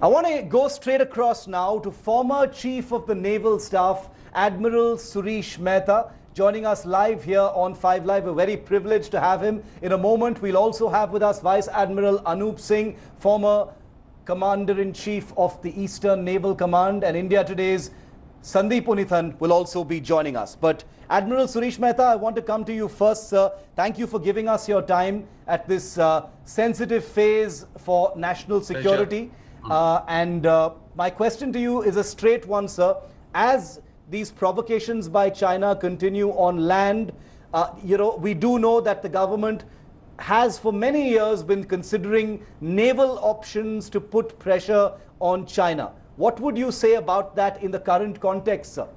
I want to go straight across now to former Chief of the Naval Staff, Admiral Sureesh Mehta, joining us live here on 5 Live. We're very privileged to have him. In a moment, we'll also have with us Vice Admiral Anup Singh, former Commander-in-Chief of the Eastern Naval Command, and India Today's Sandeep Unithan will also be joining us. But Admiral Sureesh Mehta, I want to come to you first, sir. Thank you for giving us your time at this sensitive phase for national security. My question to you is a straight one, sir. As these provocations by China continue on land, we do know that the government has for many years been considering naval options to put pressure on China. What would you say about that in the current context, sir?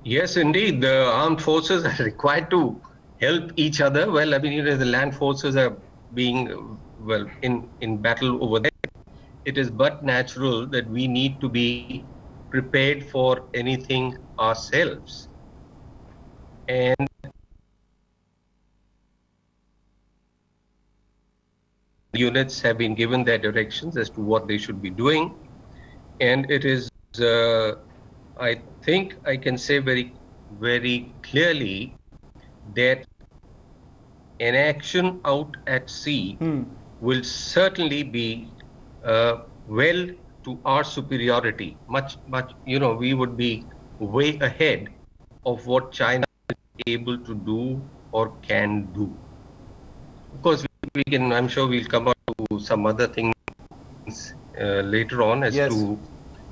Yes, indeed. The armed forces are required to help each other. Well, I mean, the land forces are being, in battle over there. It is but natural that we need to be prepared for anything ourselves. And units have been given their directions as to what they should be doing. And it is, I think I can say very, very clearly that an action out at sea will certainly be well to our superiority. Much, we would be way ahead of what China is able to do or can do. Of course, we can, I'm sure we'll come up to some other things later on as to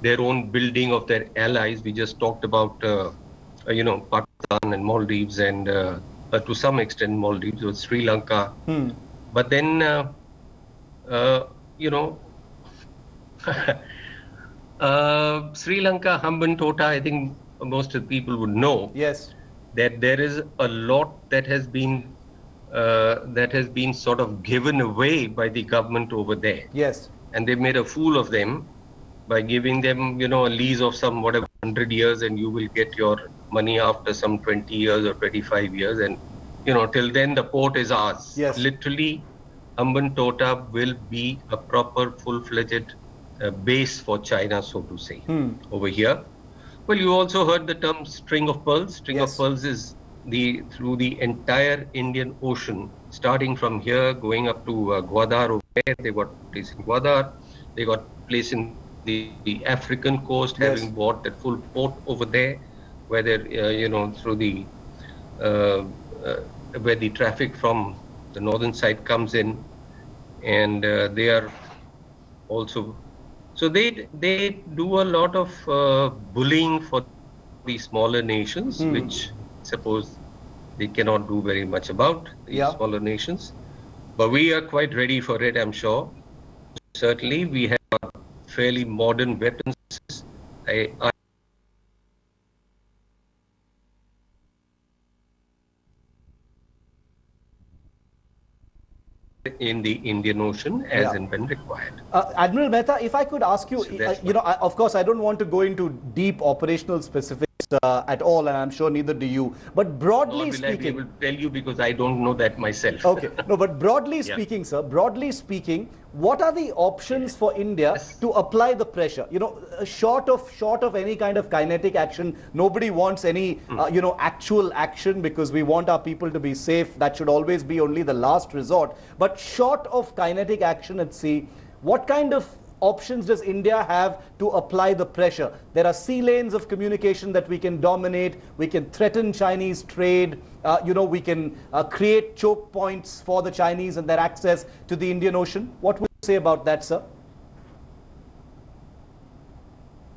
their own building of their allies. We just talked about, Pakistan and Maldives and to some extent Maldives or Sri Lanka. But then, Sri Lanka, Hambantota, I think most of the people would know that there is a lot that has been sort of given away by the government over there. And they made a fool of them by giving them, a lease of some 100 years, and you will get your money after some 20 years or 25 years. And, till then the port is ours. Literally, Hambantota will be a proper full-fledged base for China, so to say, over here. Well, you also heard the term string of pearls. String of pearls is through the entire Indian Ocean, starting from here, going up to Gwadar over there. They got place in Gwadar. They got place in the African coast, having bought that full port over there, where they're, through the where the traffic from the northern side comes in, and they are also, so they do a lot of bullying for the smaller nations, which suppose they cannot do very much about, these smaller nations. But we are quite ready for it, I'm sure. Certainly, we have fairly modern weapons. In the Indian Ocean as and when required. Admiral Mehta, if I could ask you, of course, I don't want to go into deep operational specifics at all, and I'm sure neither do you. But broadly speaking, I will tell you because I don't know that myself. Okay, no, but broadly speaking, sir, broadly speaking, what are the options for India to apply the pressure? Short of any kind of kinetic action, nobody wants any, actual action, because we want our people to be safe. That should always be only the last resort. But short of kinetic action at sea, what kind of options does India have to apply the pressure? There are sea lanes of communication that we can dominate. We can threaten Chinese trade. We can create choke points for the Chinese and their access to the Indian Ocean. What would you say about that, sir?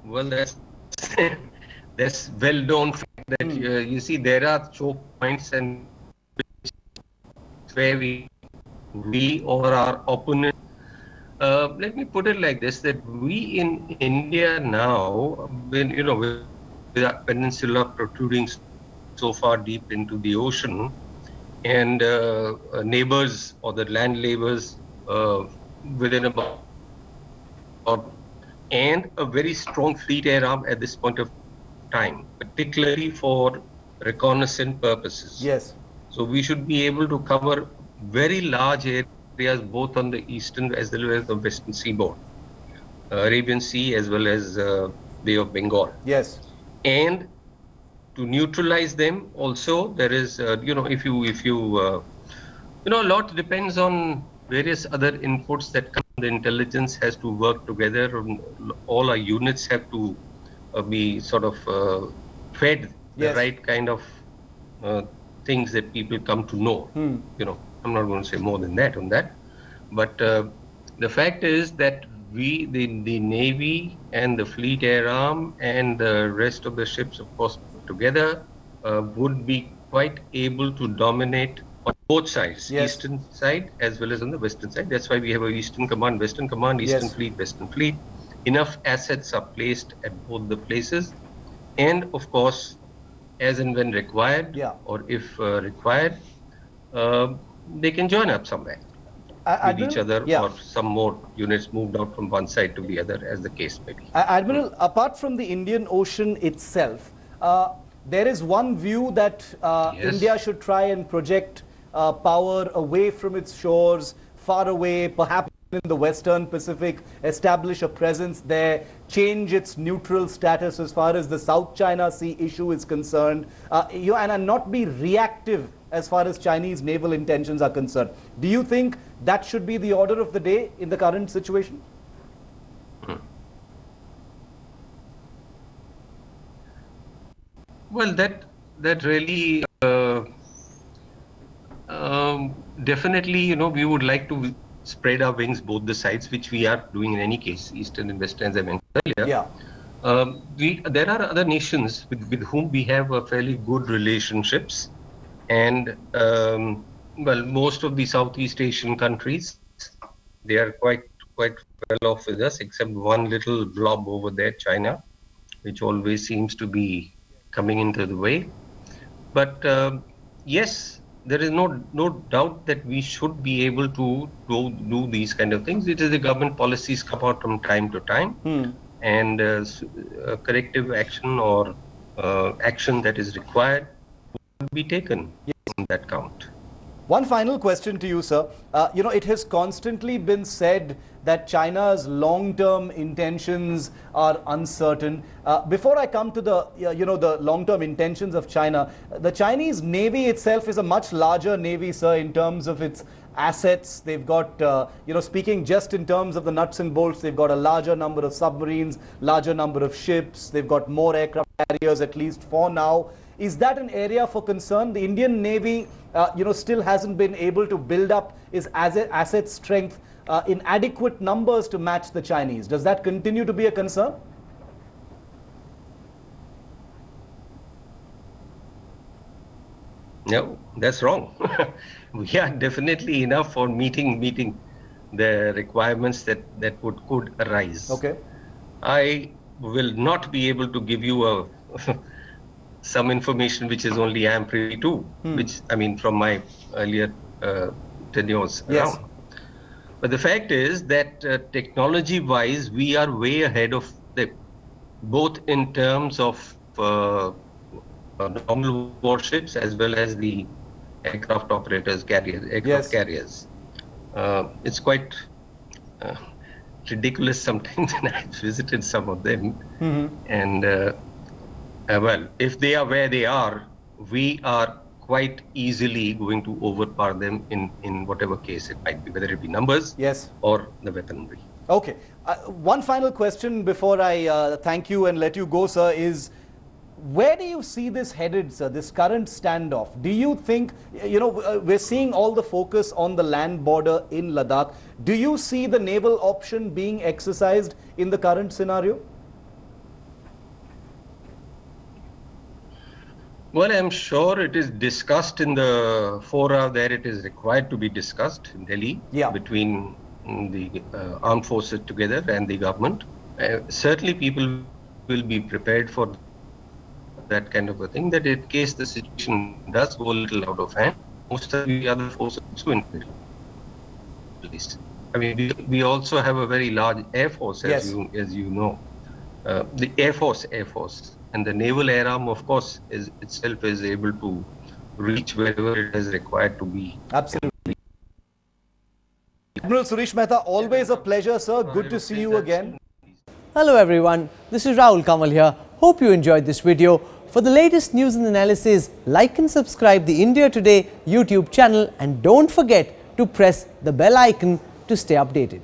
Well, that's well-known fact that you see there are choke points, and where we or our opponent. Let me put it like this, that we in India now, with our peninsula protruding so far deep into the ocean, and neighbors or the land neighbors within about, and a very strong fleet air arm at this point of time, particularly for reconnaissance purposes. Yes. So we should be able to cover very large areas areas both on the eastern as well as the western seaboard, Arabian Sea as well as Bay of Bengal. Yes. And to neutralize them, also there is, a lot depends on various other inputs that come. The intelligence has to work together. All our units have to be sort of fed the right kind of things that people come to know. I'm not going to say more than that on that. But the fact is that the Navy and the Fleet Air Arm and the rest of the ships, of course, together would be quite able to dominate on both sides, eastern side as well as on the western side. That's why we have a Eastern Command, Western Command, Eastern Fleet, Western Fleet. Enough assets are placed at both the places, and of course, as and when required, or if required, they can join up somewhere with each other, or some more units moved out from one side to the other, as the case may be. Admiral, apart from the Indian Ocean itself, there is one view that India should try and project power away from its shores, far away, perhaps in the Western Pacific, establish a presence there, change its neutral status as far as the South China Sea issue is concerned, and not be reactive as far as Chinese naval intentions are concerned. Do you think that should be the order of the day in the current situation? Well, that really definitely, we would like to spread our wings both the sides, which we are doing in any case, Eastern and Western, as I mentioned earlier. There are other nations with whom we have a fairly good relationships, and most of the Southeast Asian countries, they are quite well off with us, except one little blob over there, China, which always seems to be coming into the way. But yes, there is no doubt that we should be able to do these kind of things. It is the government policies come out from time to time, and corrective action or action that is required would be taken on that count. One final question to you, sir. It has constantly been said that China's long-term intentions are uncertain. Before I come to the, the long-term intentions of China, the Chinese Navy itself is a much larger Navy, sir, in terms of its assets. They've got, speaking just in terms of the nuts and bolts, they've got a larger number of submarines, larger number of ships. They've got more aircraft carriers, at least for now. Is that an area for concern? The Indian Navy, still hasn't been able to build up its asset strength in adequate numbers to match the Chinese. Does that continue to be a concern? No, that's wrong. We are definitely enough for meeting the requirements that could arise. Okay. I will not be able to give you some information which is only I am privy to, which from my earlier tenures around. But the fact is that technology-wise, we are way ahead of them, both in terms of normal warships as well as the aircraft operators, carriers. It's quite ridiculous sometimes, and I visited some of them, and if they are where they are, we are quite easily going to overpower them in whatever case it might be, whether it be numbers or the weaponry. Okay. One final question before I thank you and let you go, sir, is where do you see this headed, sir, this current standoff? Do you think, we're seeing all the focus on the land border in Ladakh. Do you see the naval option being exercised in the current scenario? Well, I'm sure it is discussed in the fora that it is required to be discussed in Delhi between the armed forces together and the government. Certainly people will be prepared for that kind of a thing, that in case the situation does go a little out of hand, most of the other forces also included. We also have a very large air force, as you know. The Air Force. And the Naval Air Arm, of course, itself is able to reach wherever it is required to be. Absolutely. Admiral Sureesh Mehta, always a pleasure, sir. Good to see you again. Hello everyone, this is Rahul Kamal here. Hope you enjoyed this video. For the latest news and analysis, like and subscribe the India Today YouTube channel and don't forget to press the bell icon to stay updated.